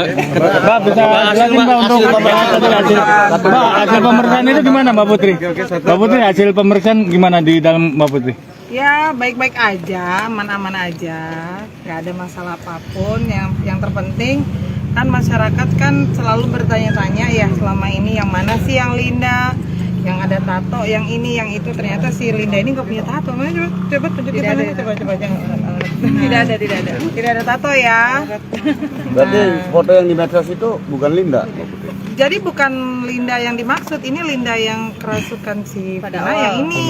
Mbak bisa jelasin Mbak untuk hasil pemeriksaan itu gimana Mbak Putri? Mbak Putri hasil pemeriksaan gimana di dalam Mbak Putri? Ya baik-baik aja, aman-aman aja, nggak ada masalah apapun. Yang terpenting kan masyarakat kan selalu bertanya-tanya ya selama ini yang mana sih yang Linda, yang ada tato, yang ini, yang itu. Ternyata si Linda ini nggak punya tato. Mana coba tunjukin tangannya, coba jangan. Tidak ada tato ya. Berarti foto yang di medsos itu bukan Linda? Jadi bukan Linda yang dimaksud, ini Linda yang kerasukan si Vina yang ini.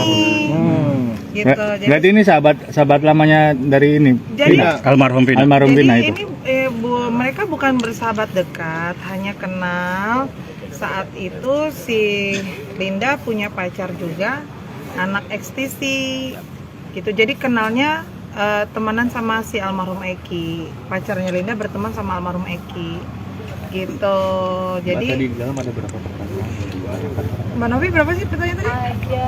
Gitu. Jadi ini sahabat lamanya dari ini. Jadi almarhum Vina itu. Ini mereka bukan bersahabat dekat, hanya kenal. Saat itu si Linda punya pacar juga, anak ekstisi. Gitu. Jadi kenalnya temenan sama si almarhum Eki. Pacarnya Linda berteman sama almarhum Eki. Gitu. Jadi tadi di dalam ada berapa pertanyaan? Mbak Novi berapa sih pertanyaan tadi?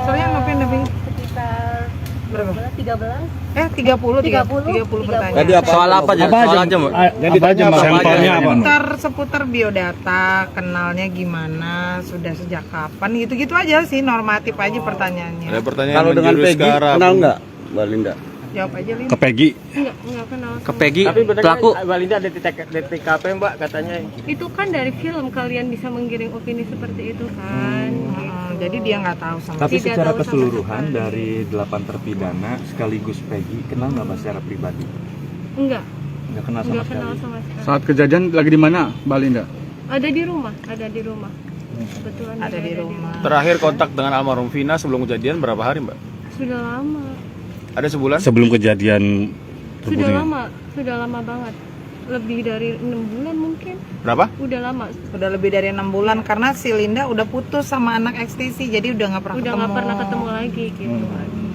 Soalnya Novi sekitar berapa? 13. 30 pertanyaan. Tadi apa? Soal apa aja? Soal aja, Mbak. Yang ditanya sampelnya apa? Seputar biodata, kenalnya gimana, sudah sejak kapan, gitu-gitu aja sih, normatif aja pertanyaannya. Ada pertanyaan Kalau dengan menjurus Peggy ke arah kenal nggak Mbak Linda? Jawab aja Lin. Ke Peggy. Enggak kenal. ke Peggy, Tapi benar pelaku. Mbak Linda ada di TKP Mbak katanya. Itu kan dari film kalian bisa menggiring opini seperti itu kan. Jadi dia nggak tahu sama Tapi Tidak secara tahu sama keseluruhan sekali. dari 8 terpidana sekaligus Peggy kenal nggak Mbak secara pribadi? Enggak Nggak kenal sama sekali. kenal sama sekali. Saat kejadian lagi di mana Mbak Linda? Ada di rumah. Kebetulan ada dia di rumah. Terakhir kontak dengan almarhum Vina sebelum kejadian berapa hari, Mbak? Sudah lama. Ada sebulan? Sebelum kejadian Sudah lama banget. Lebih dari 6 bulan mungkin. Berapa? Udah lama. Udah lebih dari 6 bulan karena si Linda udah putus sama anak ekstisi, jadi udah nggak pernah Udah ketemu. nggak pernah ketemu lagi gitu.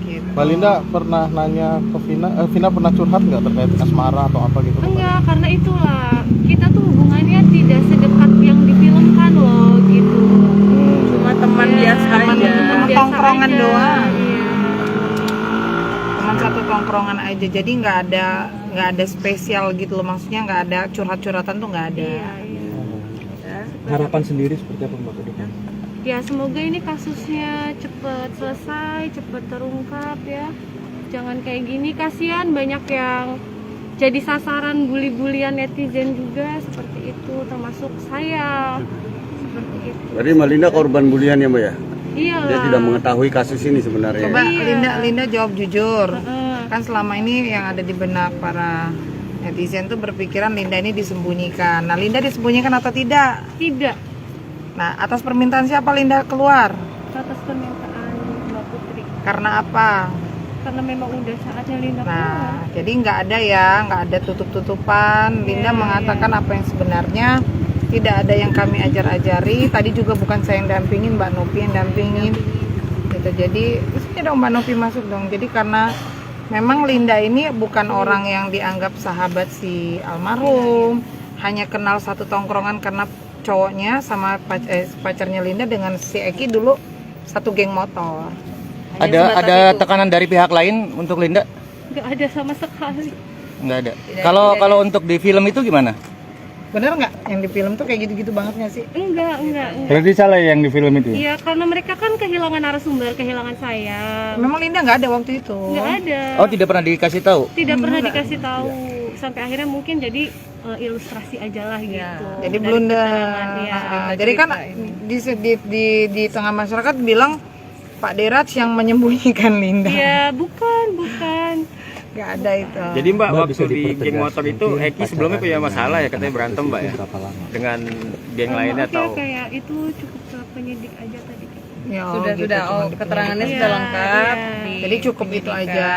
Gitu. Mbak Linda pernah nanya ke Vina, Vina pernah curhat nggak terkait asmara atau apa gitu? Enggak, karena itulah kita tuh hubungannya tidak sedekat yang difilmkan loh gitu. Cuma teman biasa aja. Teman biasa tongkrongan aja. doang. Iya. Cuman satu tongkrongan aja, jadi nggak ada spesial gitu loh, maksudnya nggak ada curhat-curhatan tuh nggak ada. Iya. Harapan sendiri seperti apa Mbak ke depan? Ya semoga ini kasusnya cepet selesai, cepet terungkap ya. Jangan kayak gini, kasihan banyak yang jadi sasaran bully-bulian netizen juga seperti itu, termasuk saya. Seperti itu. Berarti Mbak Linda korban bulian ya Mbak ya? Iya. Dia tidak mengetahui kasus ini sebenarnya. Coba Iya. Linda jawab jujur. Heeh. Kan selama ini yang ada di benak para netizen tuh berpikiran Linda ini disembunyikan. Nah, Linda disembunyikan atau tidak? Tidak. Nah, atas permintaan siapa Linda keluar? Atas permintaan Mbak Putri. Karena apa? Karena memang udah saatnya Linda keluar. Nah, jadi nggak ada tutup-tutupan. Linda mengatakan apa yang sebenarnya, tidak ada yang kami ajar-ajari. Tadi juga bukan saya yang dampingin, Mbak Novi yang dampingin. Gitu. Jadi, sini dong Mbak Novi masuk dong. Jadi karena memang Linda ini bukan orang yang dianggap sahabat si almarhum, hanya kenal satu tongkrongan karena cowoknya sama pacarnya Linda dengan si Eki dulu satu geng motor. Ada tekanan dari pihak lain untuk Linda? Nggak ada sama sekali. Nggak ada. Kalau untuk di film itu gimana? Bener nggak yang di film tuh kayak gitu-gitu banget nggak sih? Enggak. Berarti salah yang di film itu? Iya, karena mereka kan kehilangan narasumber, kehilangan saya. Memang Linda nggak ada waktu itu. Nggak ada. Oh, tidak pernah dikasih tahu? Tidak pernah dikasih tahu. Sampai akhirnya mungkin jadi ilustrasi aja lah gitu. Jadi Dari blunder. keterangan, ya. Jadi kan di tengah masyarakat bilang Pak Deraj yang menyembunyikan Linda. Iya, bukan. Nggak ada itu. Jadi Mbak, Mbak, waktu bisa di dipertegas, geng motor itu mungkin Eki sebelumnya punya pacaran masalah ya, dengan katanya berantem Mbak ya? berapa lama? Dengan geng lainnya Maaf ya, atau? kayak itu cukup ke penyidik aja tadi. Ya, Sudah gitu, cuma di keterangannya Iya, sudah lengkap. iya. Jadi cukup itu aja.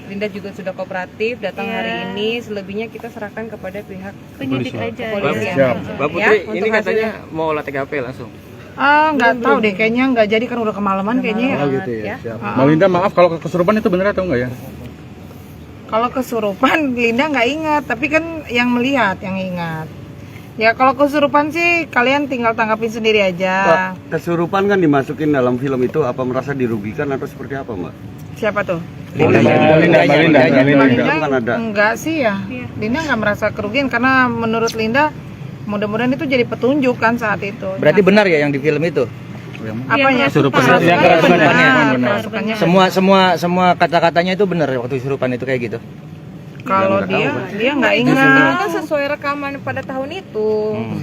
Linda juga sudah kooperatif datang Iya. hari ini. Selebihnya kita serahkan kepada pihak Penyidik aja. kepolisian. ya. Mbak Putri, Ya, ini untuk katanya mau olah TKP langsung. Nggak tahu deh, kayaknya nggak jadi kan udah kemalaman kayaknya ya. Oh gitu ya. Siap. Mbak Linda maaf kalau kesurupan itu bener atau enggak ya? Kalau kesurupan Linda nggak ingat, tapi kan yang melihat yang ingat. Ya kalau kesurupan sih kalian tinggal tanggapin sendiri aja. Mbak, kesurupan kan dimasukin dalam film itu, apa merasa dirugikan atau seperti apa Mbak? Siapa tuh? Linda Linda kan ada. enggak sih ya. Linda nggak merasa kerugian karena menurut Linda mudah-mudahan itu jadi petunjuk kan saat itu. Berarti benar ya yang di film itu? Apanya? Yang kerasukannya. Kerasukannya. Semua kata-katanya itu benar waktu kesurupan itu kayak gitu. Kalau dia nggak Itu ingat. semua kan sesuai rekaman pada tahun itu,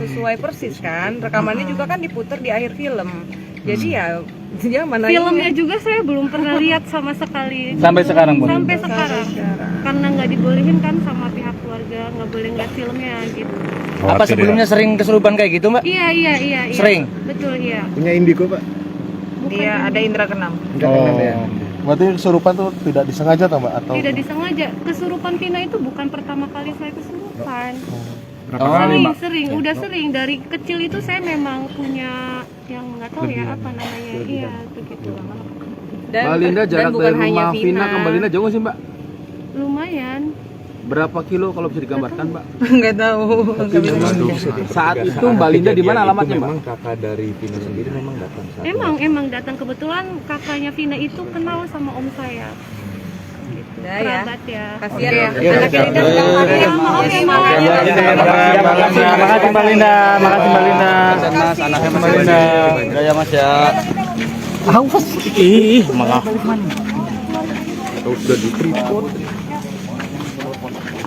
sesuai persis kan. Rekamannya juga kan diputar di akhir film. Jadi ya dia mana Filmnya juga saya belum pernah lihat sama sekali. Sampai sekarang, Bu. Sampai sekarang. Karena nggak dibolehin kan sama pihak keluarga, nggak boleh ngeliat filmnya gitu. Apa sebelumnya sering kesurupan kayak gitu, Mbak? Iya. Sering? Betul, iya. Punya indigo, Pak. Dia ada indera keenam. Berarti kesurupan tuh tidak disengaja toh, Mbak? Atau Tidak disengaja. Kesurupan Vina itu bukan pertama kali saya kesurupan. Sering, udah sering. Dari kecil itu saya memang punya yang nggak tahu ya apa namanya. Iya, begitu. Mbak Linda jarak dari rumah Vina ke Mbak Linda jauh sih Mbak? Lumayan. Berapa kilo kalau bisa digambarkan Mbak? Nggak tahu. Saat itu Mbak Linda di mana alamatnya Mbak? Memang kakak dari Vina sendiri memang datang. Emang datang, kebetulan kakaknya Vina itu kenal sama om saya. Udah ya. Kerabat ya. Kasihan ya. Anaknya Linda Maaf ya, Mak. Makasih Mbak Linda. Makasih Mbak Linda. Mas, anaknya Mbak Linda. ya Mas ya. Ih, malah. Udah di tripod.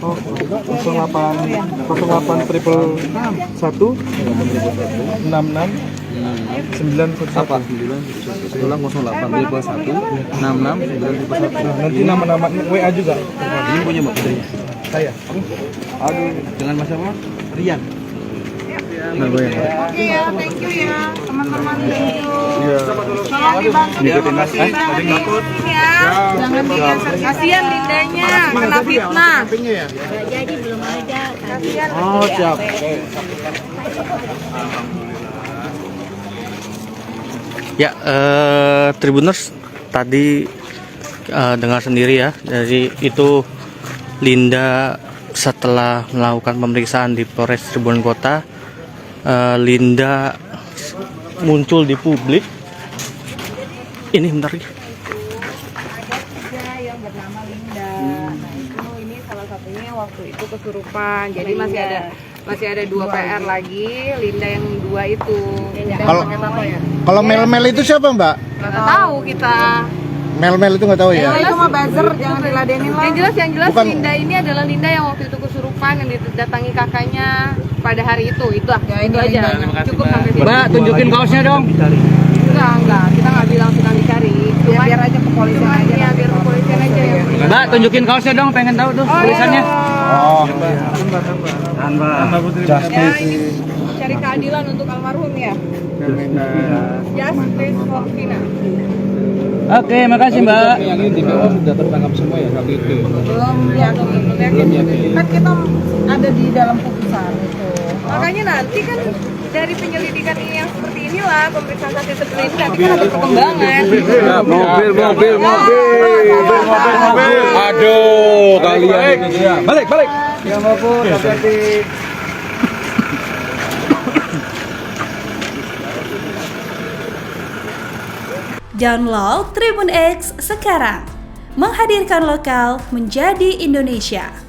08 triple 1 66 9 Apa? Ulang 08 triple 1 66 9 nanti nama-nama WA juga. Ini punya Mbak Putri. Saya. Aduh, dengan Mas apa? Rian. Oke ya, thank you ya teman-teman. Thank you. Tolong dibantu ya. Jangan digeser. Kasihan Lindanya kena fitnah. Jadi belum ada. Kasihan. Oh, siap. Ya, Tribuners tadi dengar sendiri ya, dari itu Linda setelah melakukan pemeriksaan di Polres Cirebon Kota, Linda muncul di publik. Ini bentar lagi. Yang bernama Linda. Nah, itu ini salah satunya waktu itu kesurupan. Jadi masih ada 2 PR lagi, Linda yang 2 itu. Kalau Mel itu siapa, Mbak? Nggak tahu kita. Mel itu nggak tahu ya? Itu mah buzzer, jangan diladenin lah. Yang jelas Bukan. Linda ini adalah Linda yang waktu itu kesurupan yang didatangi kakaknya pada hari itu. Itu aja. Cukup sampai situ. Mbak, tunjukin kaosnya dong. Enggak. Kita nggak bilang sedang dicari. Ya, biar aja kepolisian aja. Ya, biar kepolisian aja yang Mbak, tunjukin kaosnya dong, pengen tahu tuh tulisannya. Oh. ya, ini cari keadilan untuk almarhum ya. Justice for Vina. Oke, makasih Mbak. Sudah tertangkap semua ya kali itu. Belum yakin. Kan kita ada di dalam putusan itu. Makanya nanti kan dari penyelidikan ini yang seperti inilah pemeriksaan saksi seperti ini nanti kan ada perkembangan. Mobil. Aduh, kalian itu ya. Balik. Ya maupun hati-hati. Download Tribun X sekarang, menghadirkan lokal menjadi Indonesia.